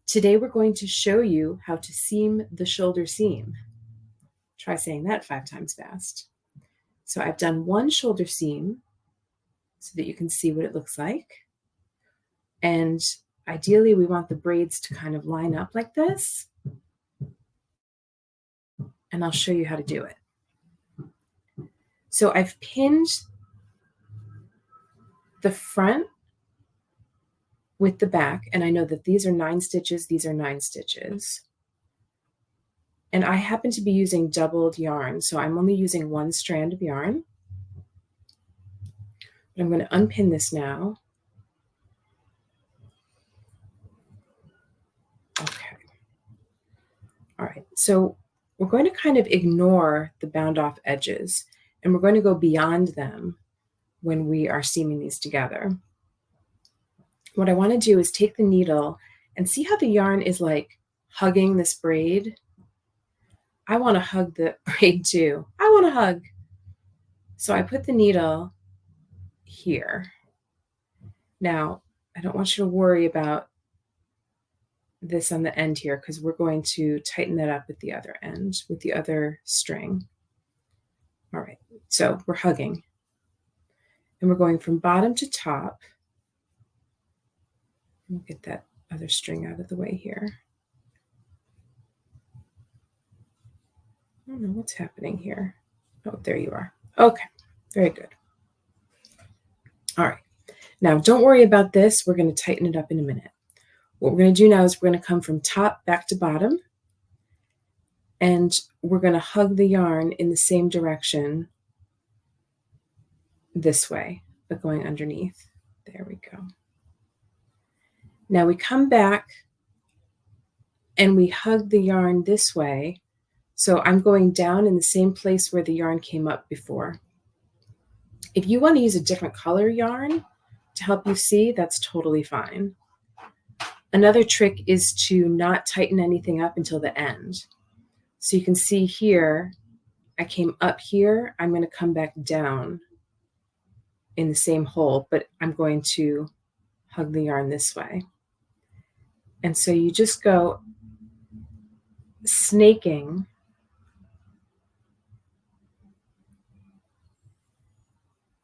Today we're going to show you how to seam the shoulder seam. Try saying that 5 times fast. So I've done one shoulder seam so that you can see what it looks like. And ideally we want the braids to kind of line up like this. And I'll show you how to do it. So I've pinned the front with the back, and I know that these are 9 stitches, these are 9 stitches. And I happen to be using doubled yarn, so I'm only using 1 strand of yarn. But I'm going to unpin this now. Okay. All right, so we're going to kind of ignore the bound off edges, and we're going to go beyond them when we are seaming these together. What I want to do is take the needle and see how the yarn is like hugging this braid. I want to hug the braid too. I want to hug. So I put the needle here. Now, I don't want you to worry about this on the end here because we're going to tighten that up at the other end with the other string. All right, so we're hugging. And we're going from bottom to top. We'll get that other string out of the way here. I don't know what's happening here. Oh, there you are. Okay, very good. All right, now don't worry about this. We're going to tighten it up in a minute. What we're going to do now is we're going to come from top back to bottom, and we're going to hug the yarn in the same direction this way, but going underneath. There we go. Now we come back and we hug the yarn this way. So I'm going down in the same place where the yarn came up before. If you want to use a different color yarn to help you see, that's totally fine. Another trick is to not tighten anything up until the end. So you can see here, I came up here, I'm going to come back down in the same hole, but I'm going to hug the yarn this way. And so you just go snaking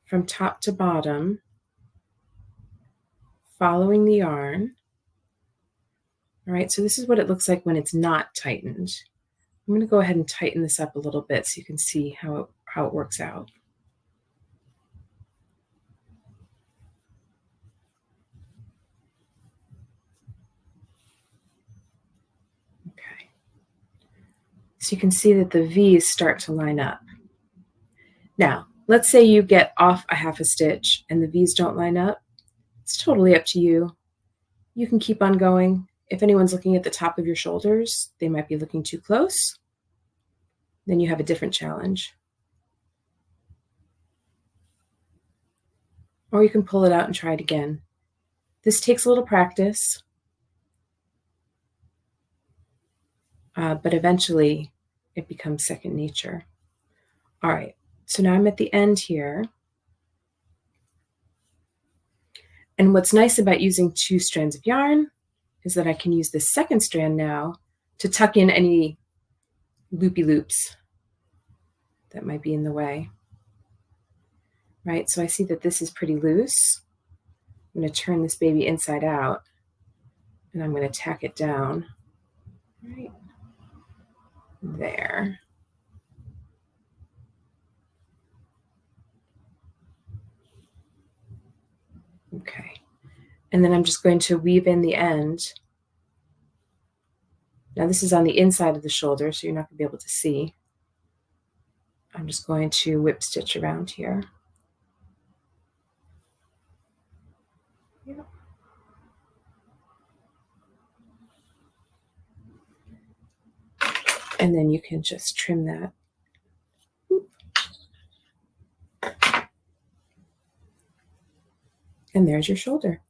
from top to bottom, following the yarn. All right, so this is what it looks like when it's not tightened. I'm going to go ahead and tighten this up a little bit so you can see how it works out. Okay. So you can see that the V's start to line up. Now, let's say you get off a half a stitch and the V's don't line up. It's totally up to you. You can keep on going. If anyone's looking at the top of your shoulders, they might be looking too close. Then you have a different challenge. Or you can pull it out and try it again. This takes a little practice, but eventually it becomes second nature. All right, so now I'm at the end here. And what's nice about using 2 strands of yarn is that I can use the second strand now to tuck in any loopy loops that might be in the way. Right, so I see that this is pretty loose. I'm going to turn this baby inside out and I'm going to tack it down right there. Okay, and then I'm just going to weave in the end. Now this is on the inside of the shoulder, so you're not going to be able to see. I'm just going to whip stitch around here. Yep. And then you can just trim that. And there's your shoulder.